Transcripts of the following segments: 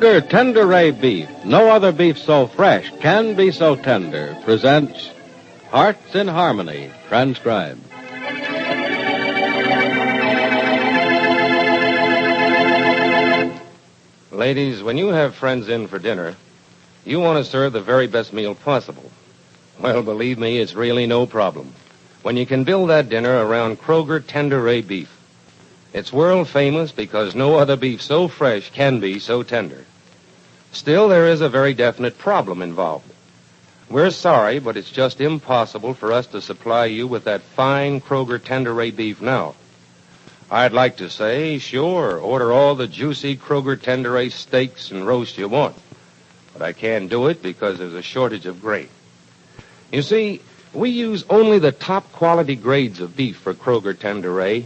Kroger Tenderay Beef, no other beef so fresh can be so tender, presents Hearts in Harmony, transcribed. Ladies, when you have friends in for dinner, you want to serve the very best meal possible. Well, believe me, it's really no problem when you can build that dinner around Kroger Tenderay Beef. It's world famous because no other beef so fresh can be so tender. Still, there is a very definite problem involved. We're sorry, but it's just impossible for us to supply you with that fine Kroger Tenderay beef now. I'd like to say, sure, order all the juicy Kroger Tenderay steaks and roast you want. But I can't do it because there's a shortage of grain. You see, we use only the top quality grades of beef for Kroger Tenderay,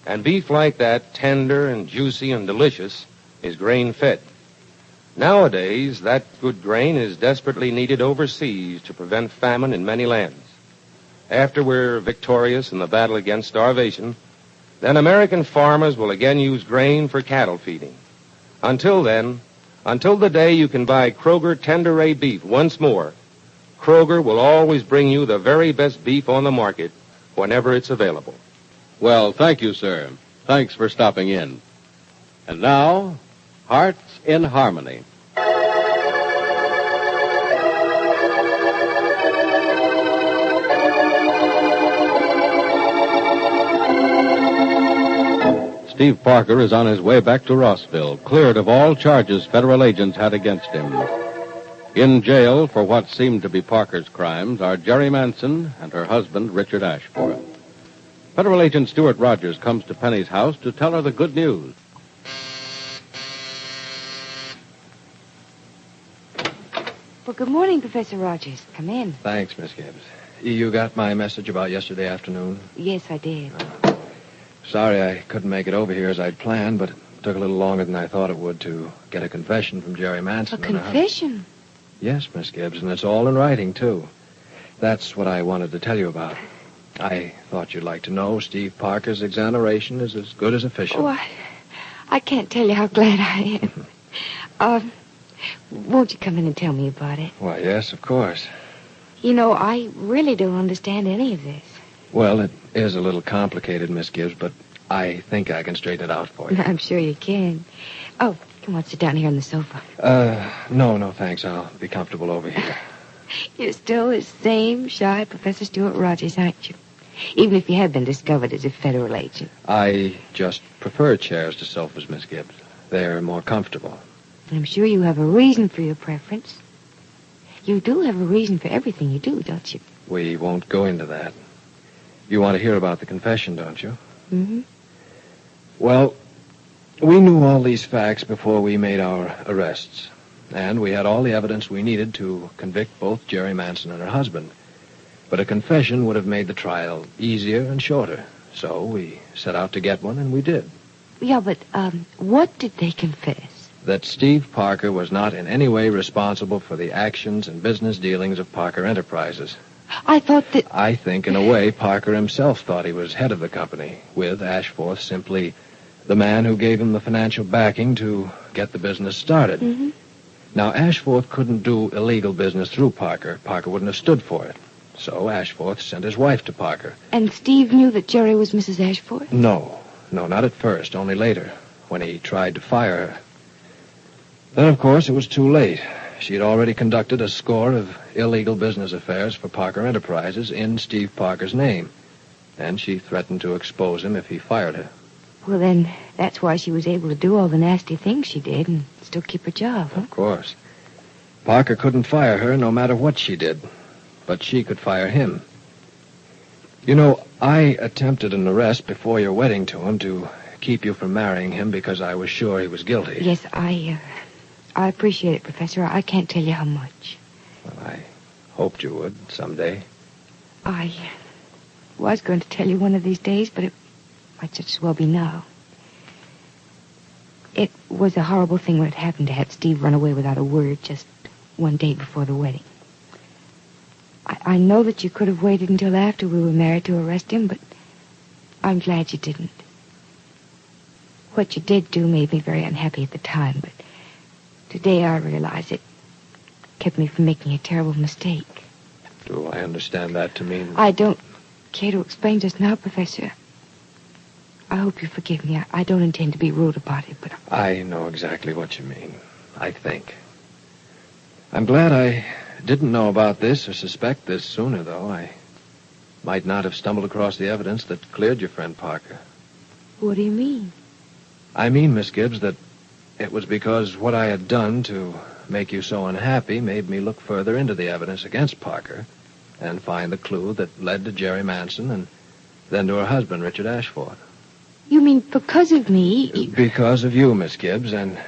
and beef like that, tender and juicy and delicious, is grain-fed. Nowadays, that good grain is desperately needed overseas to prevent famine in many lands. After we're victorious in the battle against starvation, then American farmers will again use grain for cattle feeding. Until then, until the day you can buy Kroger Tenderay beef once more, Kroger will always bring you the very best beef on the market whenever it's available. Well, thank you, sir. Thanks for stopping in. And now, Hearts in Harmony. Steve Parker is on his way back to Rossville, cleared of all charges federal agents had against him. In jail for what seemed to be Parker's crimes are Jerry Manson and her husband, Richard Ashforth. Federal Agent Stuart Rogers comes to Penny's house to tell her the good news. Well, good morning, Professor Rogers. Come in. Thanks, Miss Gibbs. You got my message about yesterday afternoon? Yes, I did. Sorry I couldn't make it over here as I'd planned, but it took a little longer than I thought it would to get a confession from Jerry Manson. A confession? Yes, Miss Gibbs, and it's all in writing, too. That's what I wanted to tell you about. I thought you'd like to know Steve Parker's exoneration is as good as official. Oh, I can't tell you how glad I am. Won't you come in and tell me about it? Why, yes, of course. You know, I really don't understand any of this. Well, it is a little complicated, Miss Gibbs, but I think I can straighten it out for you. I'm sure you can. Oh, come on, sit down here on the sofa. No, thanks. I'll be comfortable over here. You're still the same shy Professor Stuart Rogers, aren't you? Even if you have been discovered as a federal agent. I just prefer chairs to sofas, Miss Gibbs. They're more comfortable. I'm sure you have a reason for your preference. You do have a reason for everything you do, don't you? We won't go into that. You want to hear about the confession, don't you? Mm-hmm. Well, we knew all these facts before we made our arrests. And we had all the evidence we needed to convict both Jerry Manson and her husband. But a confession would have made the trial easier and shorter. So we set out to get one, and we did. Yeah, but, what did they confess? That Steve Parker was not in any way responsible for the actions and business dealings of Parker Enterprises. I thought that... I think, in a way, Parker himself thought he was head of the company, with Ashforth simply the man who gave him the financial backing to get the business started. Mm-hmm. Now, Ashforth couldn't do illegal business through Parker. Parker wouldn't have stood for it. So Ashforth sent his wife to Parker. And Steve knew that Jerry was Mrs. Ashforth? No, not at first, only later, when he tried to fire her. Then, of course, it was too late. She had already conducted a score of illegal business affairs for Parker Enterprises in Steve Parker's name. And she threatened to expose him if he fired her. Well, then, that's why she was able to do all the nasty things she did and still keep her job, huh? Of course. Parker couldn't fire her no matter what she did. But she could fire him. You know, I attempted an arrest before your wedding to him to keep you from marrying him because I was sure he was guilty. Yes, I appreciate it, Professor. I can't tell you how much. Well, I hoped you would someday. I was going to tell you one of these days, but it might just as well be now. It was a horrible thing when it happened to have Steve run away without a word just one day before the wedding. I know that you could have waited until after we were married to arrest him, but I'm glad you didn't. What you did do made me very unhappy at the time, but Today I realize it kept me from making a terrible mistake. Do I understand that to mean... I don't care to explain just now, Professor. I hope you forgive me. I don't intend to be rude about it, but... I know exactly what you mean, I think. I'm glad I didn't know about this or suspect this sooner, though. I might not have stumbled across the evidence that cleared your friend Parker. What do you mean? I mean, Miss Gibbs, that it was because what I had done to make you so unhappy made me look further into the evidence against Parker and find the clue that led to Jerry Manson and then to her husband, Richard Ashford. You mean because of me? Because of you, Miss Gibbs, and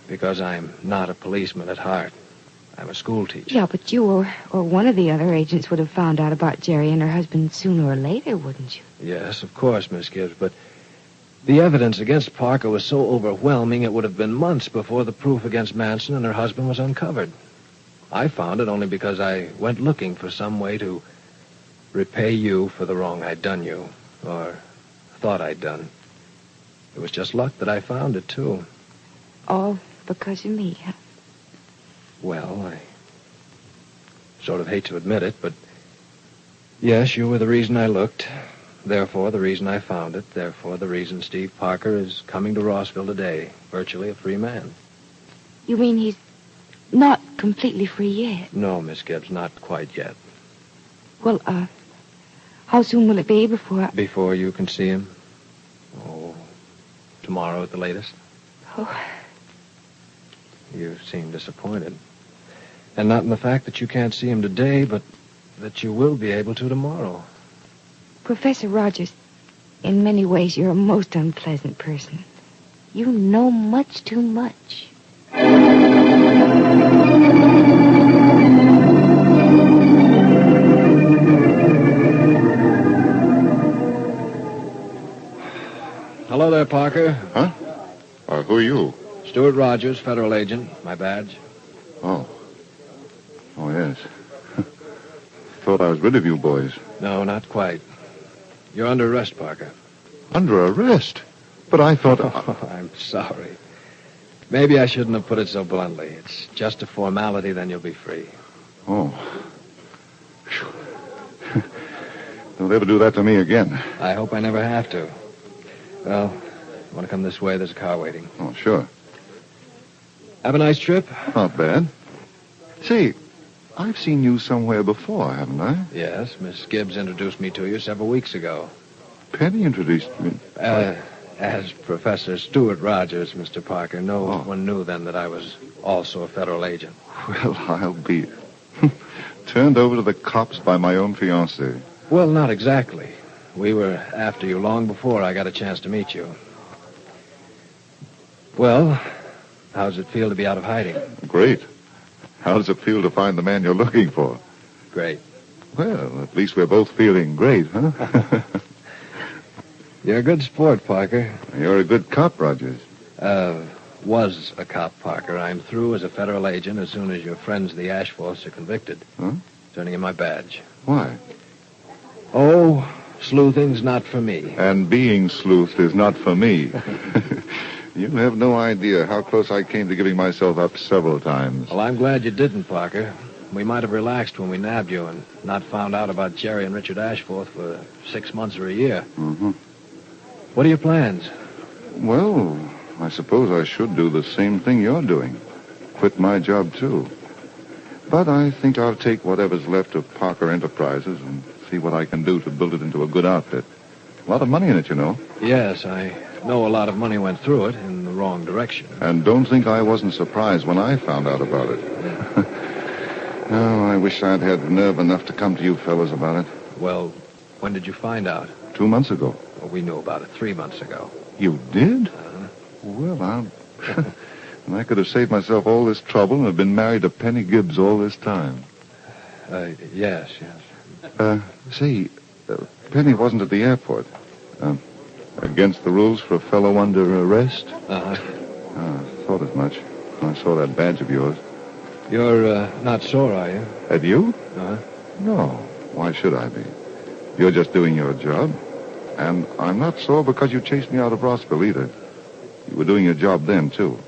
because I'm not a policeman at heart. I'm a school teacher. Yeah, but you or one of the other agents would have found out about Jerry and her husband sooner or later, wouldn't you? Yes, of course, Miss Gibbs, but the evidence against Parker was so overwhelming it would have been months before the proof against Manson and her husband was uncovered. I found it only because I went looking for some way to repay you for the wrong I'd done you, or thought I'd done. It was just luck that I found it, too. All because of me, huh? Well, I sort of hate to admit it, but yes, you were the reason I looked. Therefore, the reason I found it. Therefore, the reason Steve Parker is coming to Rossville today, virtually a free man. You mean he's not completely free yet? No, Miss Gibbs, not quite yet. Well, how soon will it be before... Before you can see him? Oh, tomorrow at the latest. Oh. You seem disappointed. And not in the fact that you can't see him today, but that you will be able to tomorrow. Professor Rogers, in many ways you're a most unpleasant person. You know much too much. Hello there, Parker. Huh? Who are you? Stuart Rogers, federal agent. My badge. Oh, yes. Thought I was rid of you boys. No, not quite. You're under arrest, Parker. Under arrest? But I thought... Oh, I'm sorry. Maybe I shouldn't have put it so bluntly. It's just a formality, then you'll be free. Oh. Don't ever do that to me again. I hope I never have to. Well, want to come this way? There's a car waiting. Oh, sure. Have a nice trip? Not bad. Say, I've seen you somewhere before, haven't I? Yes, Miss Gibbs introduced me to you several weeks ago. Penny introduced me. As Professor Stuart Rogers, Mr. Parker. No one knew then that I was also a federal agent. Well, I'll be turned over to the cops by my own fiancée. Well, not exactly. We were after you long before I got a chance to meet you. Well, how does it feel to be out of hiding? Great. How does it feel to find the man you're looking for? Great. Well, at least we're both feeling great, huh? You're a good sport, Parker. You're a good cop, Rogers. Was a cop, Parker. I'm through as a federal agent as soon as your friends, the Ashforths, are convicted. Huh? Turning in my badge. Why? Oh, sleuthing's not for me. And being sleuthed is not for me. You have no idea how close I came to giving myself up several times. Well, I'm glad you didn't, Parker. We might have relaxed when we nabbed you and not found out about Jerry and Richard Ashforth for 6 months or a year. Mm-hmm. What are your plans? Well, I suppose I should do the same thing you're doing. Quit my job, too. But I think I'll take whatever's left of Parker Enterprises and see what I can do to build it into a good outfit. A lot of money in it, you know. Yes, I know a lot of money went through it in the wrong direction. And don't think I wasn't surprised when I found out about it. Oh, I wish I'd had nerve enough to come to you fellas about it. Well, when did you find out? 2 months ago. Well, we knew about it 3 months ago. You did? Well, I could have saved myself all this trouble and have been married to Penny Gibbs all this time. Yes. See, Penny wasn't at the airport. Against the rules for a fellow under arrest? Uh-huh. Thought as much. I saw that badge of yours. You're not sore, are you? At you? Uh-huh. No. Why should I be? You're just doing your job. And I'm not sore because you chased me out of Rossville either. You were doing your job then, too.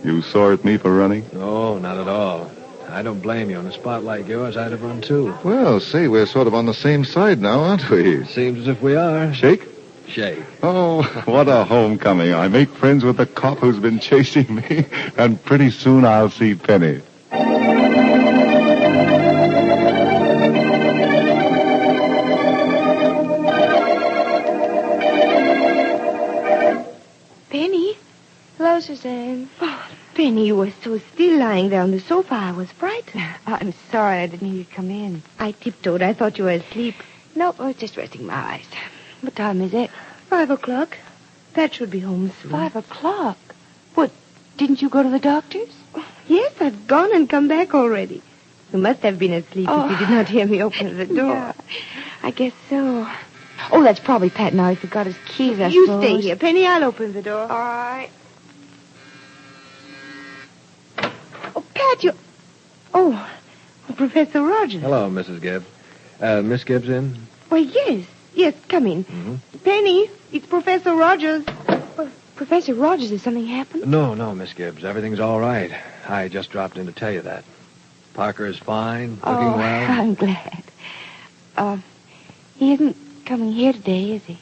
You sore at me for running? No, not at all. I don't blame you. On a spot like yours, I'd have run too. Well, say, we're sort of on the same side now, aren't we? Seems as if we are. Shake? Shake. Oh, what a homecoming. I make friends with the cop who's been chasing me, and pretty soon I'll see Penny. Penny? Hello, Suzanne. Oh, Penny, you were so still lying there on the sofa. I was frightened. I'm sorry I didn't hear you come in. I tiptoed. I thought you were asleep. Nope, I was just resting my eyes. What time is it? 5 o'clock. Pat should be home soon. 5 o'clock. What, didn't you go to the doctor's? Yes, I've gone and come back already. You must have been asleep if you did not hear me open the door. Yeah, I guess so. Oh, that's probably Pat now. He forgot his keys, I You suppose. stay here, Penny. I'll open the door. All right. Oh, Pat, you... Oh, Professor Rogers. Hello, Mrs. Gibbs. Miss Gibbs in? Why, yes. Yes, come in. Mm-hmm. Penny, it's Professor Rogers. Professor Rogers, has something happened? No, Miss Gibbs. Everything's all right. I just dropped in to tell you that. Parker is fine, looking well. I'm glad. He isn't coming here today, is he?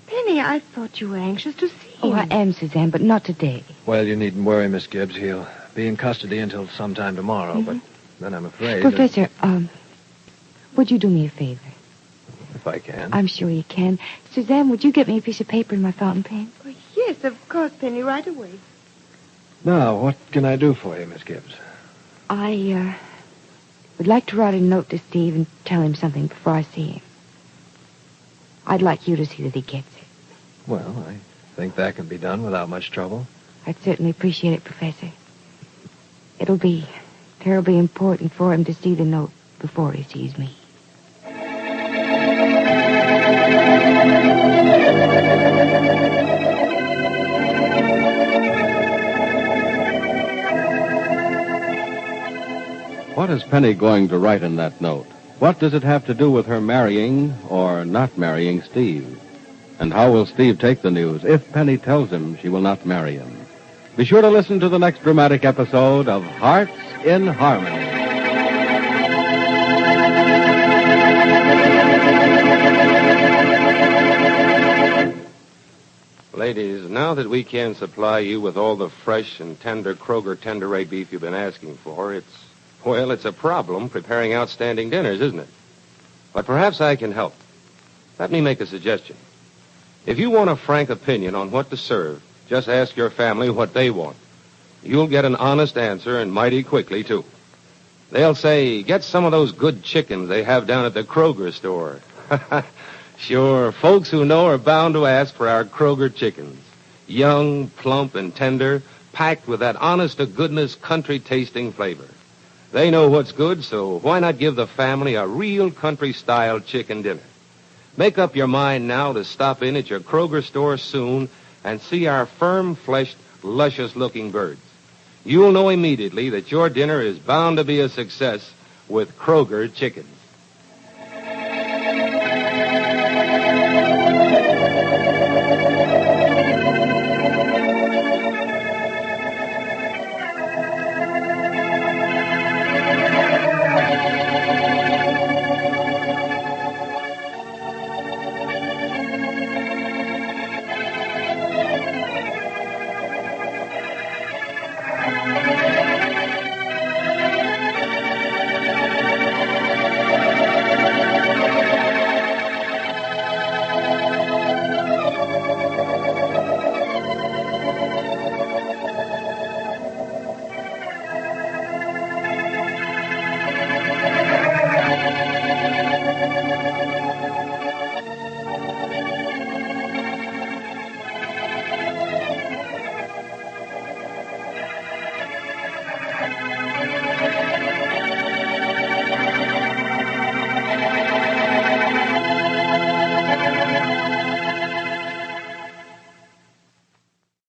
Penny, I thought you were anxious to see him. Oh, I am, Suzanne, but not today. Well, you needn't worry, Miss Gibbs. He'll be in custody until sometime tomorrow, Mm-hmm. but then I'm afraid... Professor, would you do me a favor? If I can. I'm sure you can. Suzanne, would you get me a piece of paper and my fountain pen? Oh, yes, of course, Penny, right away. Now, what can I do for you, Miss Gibbs? I, would like to write a note to Steve and tell him something before I see him. I'd like you to see that he gets it. Well, I think that can be done without much trouble. I'd certainly appreciate it, Professor. It'll be terribly important for him to see the note before he sees me. What is Penny going to write in that note? What does it have to do with her marrying or not marrying Steve? And how will Steve take the news if Penny tells him she will not marry him? Be sure to listen to the next dramatic episode of Hearts in Harmony. Ladies, now that we can supply you with all the fresh and tender Kroger tender rate beef you've been asking for, it's a problem preparing outstanding dinners, isn't it? But perhaps I can help. Let me make a suggestion. If you want a frank opinion on what to serve, just ask your family what they want. You'll get an honest answer, and mighty quickly, too. They'll say, get some of those good chickens they have down at the Kroger store. Sure, folks who know are bound to ask for our Kroger chickens. Young, plump, and tender, packed with that honest-to-goodness country-tasting flavor. They know what's good, so why not give the family a real country-style chicken dinner? Make up your mind now to stop in at your Kroger store soon and see our firm-fleshed, luscious-looking birds. You'll know immediately that your dinner is bound to be a success with Kroger chickens.